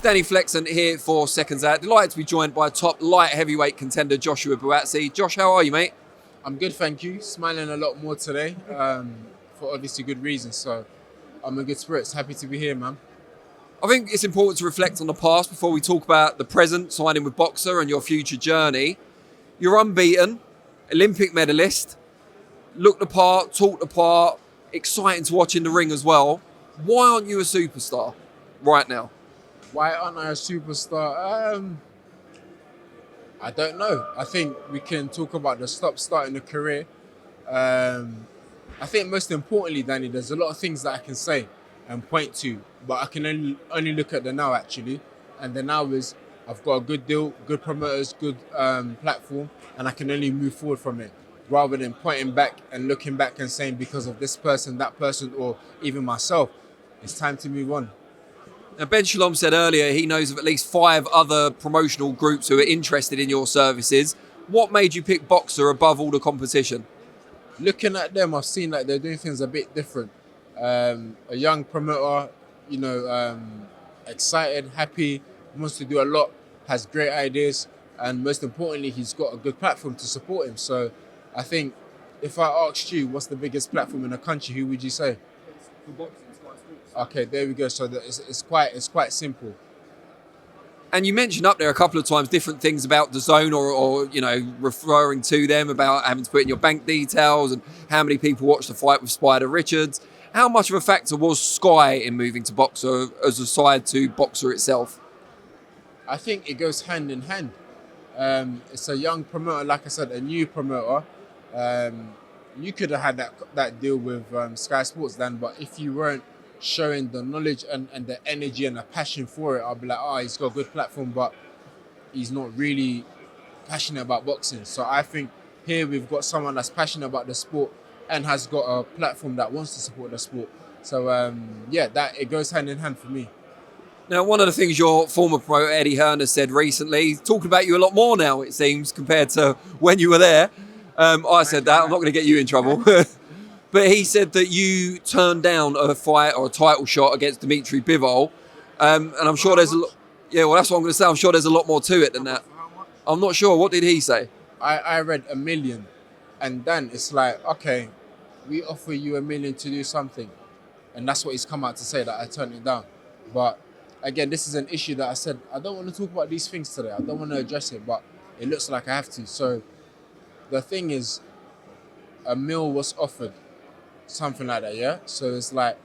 Danny Flexon here for SecondsOut. Delighted to be joined by top light heavyweight contender Joshua Buatsi. Josh, how are you, mate? I'm good, thank you. Smiling a lot more today, for obviously good reasons. So I'm in good spirits. Happy to be here, man. I think it's important to reflect on the past before we talk about the present, signing with Boxer and your future journey. You're unbeaten, Olympic medalist, looked the part, talked the part, exciting to watch in the ring as well. Why aren't you a superstar right now? Why aren't I a superstar? I don't know. I think we can talk about the start in the career. I think most importantly, Danny, there's a lot of things that I can say and point to, but I can only look at the now actually. And the now is I've got a good deal, good promoters, good platform, and I can only move forward from it rather than pointing back and looking back and saying because of this person, that person, or even myself, it's time to move on. Now, Ben Shalom said earlier he knows of at least 5 other promotional groups who are interested in your services. What made you pick Boxer above all the competition? Looking at them, I've seen like they're doing things a bit different. A young promoter, excited, happy, wants to do a lot, has great ideas, and most importantly, he's got a good platform to support him. So I think if I asked you what's the biggest platform in the country, who would you say? For boxing, Okay, there we go. So it's quite simple. and you mentioned up there a couple of times different things about the zone or referring to them about having to put in your bank details and how many people watched the fight with Spider Richards. How much of a factor was Sky in moving to Boxer as a side to Boxer itself? I think it goes hand in hand. It's a young promoter, like I said, a new promoter. You could have had that deal with Sky Sports then, but if you weren't showing the knowledge and the energy and the passion for it, I'll be like, he's got a good platform, but he's not really passionate about boxing. So I think here we've got someone that's passionate about the sport and has got a platform that wants to support the sport. So that it goes hand in hand for me. Now, one of the things your former promoter Eddie Hearn has said recently, he's talking about you a lot more now, it seems, compared to when you were there. I said that, I'm not going to get you in trouble. But he said that you turned down a fight or a title shot against Dimitri Bivol. And I'm sure there's a lot. Yeah, well, that's what I'm going to say. I'm sure there's a lot more to it than that. I'm not sure. What did he say? I read $1 million. And then it's like, okay, we offer you $1 million to do something. And that's what he's come out to say, that I turned it down. But again, this is an issue that I said, I don't want to talk about these things today. I don't want to address it, but it looks like I have to. So the thing is, $1 million was offered. Something like that, yeah? So it's like,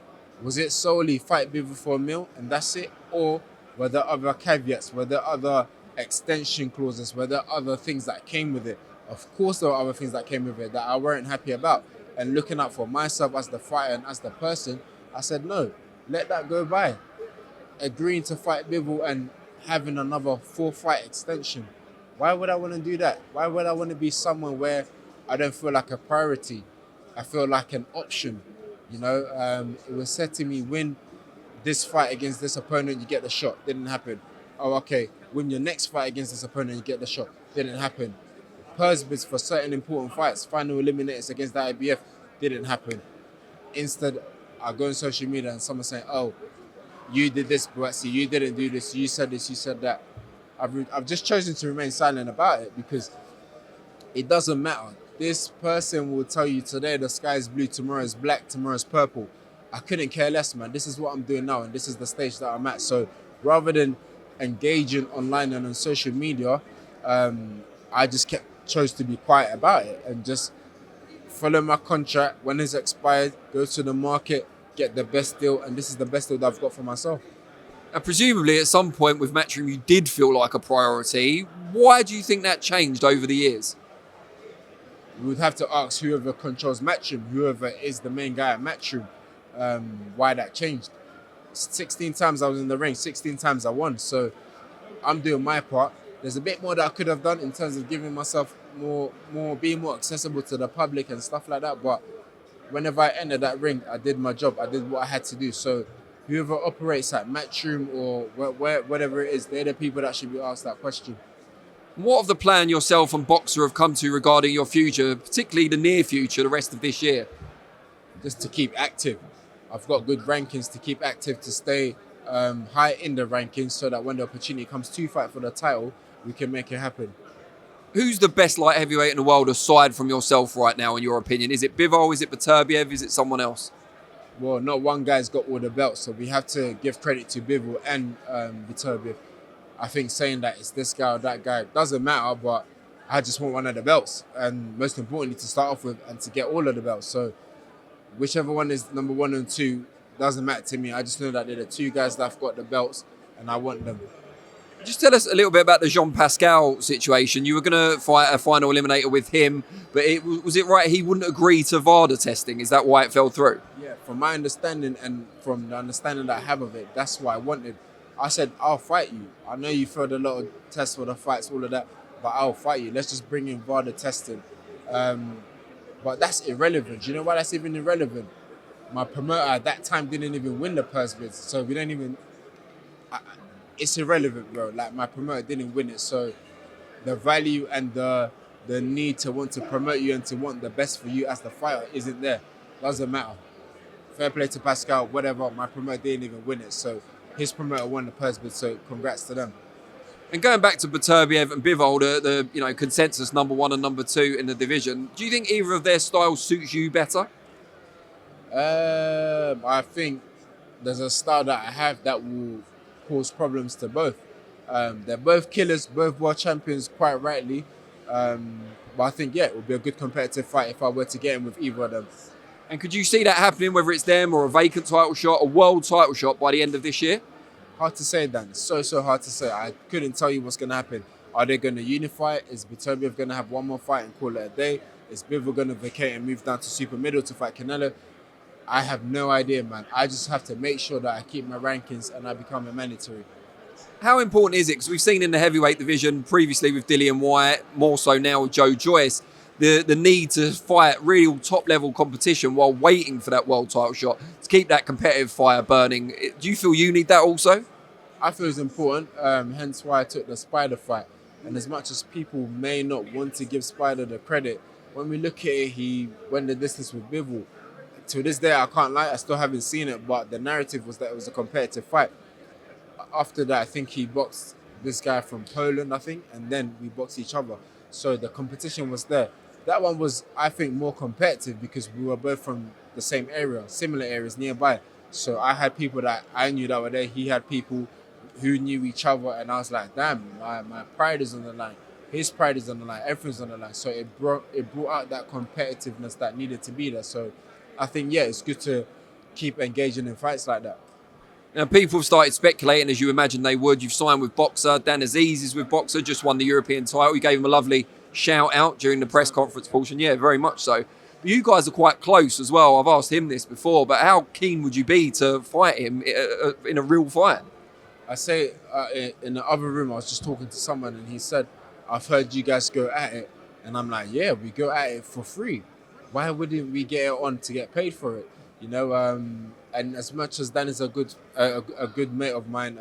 was it solely fight Bivol for $1 million and that's it? Or were there other caveats? Were there other extension clauses? Were there other things that came with it? Of course there were other things that came with it that I weren't happy about. And looking out for myself as the fighter and as the person, I said, no, let that go by. Agreeing to fight Bivol and having another 4-fight extension. Why would I want to do that? Why would I want to be somewhere where I don't feel like a priority? I feel like an option, It was said to me, win this fight against this opponent, you get the shot. Didn't happen. Oh, okay. Win your next fight against this opponent, you get the shot. Didn't happen. Purse bids for certain important fights, final eliminators against the IBF, didn't happen. Instead, I go on social media and someone saying, oh, you did this, Buatsi, you didn't do this, you said this, you said that. I've just chosen to remain silent about it because it doesn't matter. This person will tell you today the sky is blue, tomorrow is black, tomorrow is purple. I couldn't care less, man. This is what I'm doing now and this is the stage that I'm at. So rather than engaging online and on social media, I just chose to be quiet about it and just follow my contract. When it's expired, go to the market, get the best deal, and this is the best deal that I've got for myself. And presumably at some point with Matchroom you did feel like a priority. Why do you think that changed over the years? We would have to ask whoever controls Matchroom, whoever is the main guy at Matchroom, why that changed. 16 times I was in the ring, 16 times I won. So I'm doing my part. There's a bit more that I could have done in terms of giving myself being more accessible to the public and stuff like that. But whenever I entered that ring, I did my job. I did what I had to do. So whoever operates at Matchroom or whatever it is, they're the people that should be asked that question. What of the plan yourself and Boxer have come to regarding your future, particularly the near future, the rest of this year? Just to keep active. I've got good rankings to keep active, to stay high in the rankings so that when the opportunity comes to fight for the title, we can make it happen. Who's the best light heavyweight in the world aside from yourself right now, in your opinion? Is it Bivol? Is it Beterbiev? Is it someone else? Well, not one guy's got all the belts, so we have to give credit to Bivol and Beterbiev. I think saying that it's this guy or that guy doesn't matter, but I just want one of the belts, and most importantly to start off with and to get all of the belts. So whichever one is number 1 and 2 doesn't matter to me. I just know that they're the 2 guys that have got the belts, and I want them. Just tell us a little bit about the Jean Pascal situation. You were going to fight a final eliminator with him, but was it right he wouldn't agree to VADA testing? Is that why it fell through? Yeah, from my understanding and from the understanding that I have of it, that's what I wanted. I said, I'll fight you. I know you failed a lot of tests for the fights, all of that, but I'll fight you. Let's just bring in VADA testing. But that's irrelevant. You know why that's even irrelevant? My promoter at that time didn't even win the purse bids, so we don't even... it's irrelevant, bro. Like, my promoter didn't win it, so the value and the need to want to promote you and to want the best for you as the fighter isn't there. Doesn't matter. Fair play to Pascal, whatever. My promoter didn't even win it, so his promoter won the purse bid, so congrats to them. And going back to Beterbiev and Bivol, the consensus number 1 and number 2 in the division, do you think either of their styles suits you better? I think there's a style that I have that will cause problems to both. They're both killers, both world champions, quite rightly. But I think, yeah, it would be a good competitive fight if I were to get in with either of them. And could you see that happening, whether it's them or a vacant title shot, a world title shot by the end of this year? Hard to say, Dan. So hard to say. I couldn't tell you what's going to happen. Are they going to unify? Is Beterbiev going to have one more fight and call it a day? Is Bivol going to vacate and move down to super middle to fight Canelo? I have no idea, man. I just have to make sure that I keep my rankings and I become a mandatory. How important is it? Because we've seen in the heavyweight division previously with Dillian Whyte, more so now with Joe Joyce, the need to fight real top-level competition while waiting for that world title shot to keep that competitive fire burning. Do you feel you need that also? I feel it's important, hence why I took the Spider fight. And as much as people may not want to give Spider the credit, when we look at it, he went the distance with Bivol. To this day, I can't lie, I still haven't seen it, but the narrative was that it was a competitive fight. After that, I think he boxed this guy from Poland, I think, and then we boxed each other. So the competition was there. That one was, I think, more competitive because we were both from the same area, similar areas nearby. So I had people that I knew that were there. He had people who knew each other, and I was like, damn, my pride is on the line. His pride is on the line. Everything's on the line. So it brought out that competitiveness that needed to be there. So I think, yeah, it's good to keep engaging in fights like that. Now, people have started speculating, as you imagine they would. You've signed with Boxer. Dan Aziz is with Boxer, just won the European title. You gave him a lovely shout out during the press conference portion. Yeah, very much so. But you guys are quite close as well. I've asked him this before, but how keen would you be to fight him in a real fight? I say in the other room, I was just talking to someone and he said, I've heard you guys go at it. And I'm like, yeah, we go at it for free. Why wouldn't we get it on to get paid for it? You know, and as much as Dan is a good mate of mine,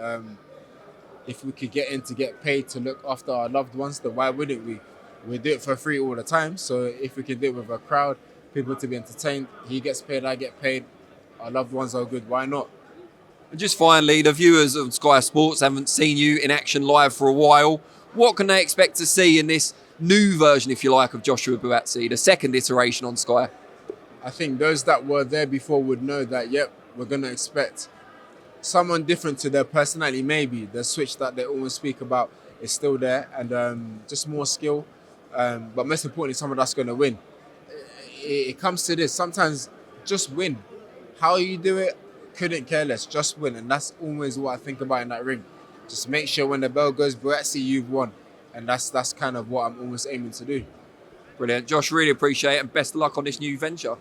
if we could get in to get paid to look after our loved ones, then why wouldn't we? We do it for free all the time. So if we can do it with a crowd, people to be entertained, he gets paid, I get paid, our loved ones are good, why not? And just finally, the viewers of Sky Sports haven't seen you in action live for a while. What can they expect to see in this new version, if you like, of Joshua Buatsi, the second iteration on Sky? I think those that were there before would know that, yep, we're going to expect someone different to their personality, maybe. The switch that they always speak about is still there, and just more skill. But most importantly, someone that's going to win. It comes to this. Sometimes just win. How you do it, couldn't care less. Just win. And that's always what I think about in that ring. Just make sure when the bell goes, Buatsi, you've won. And that's kind of what I'm always aiming to do. Brilliant. Josh, really appreciate it, and best of luck on this new venture.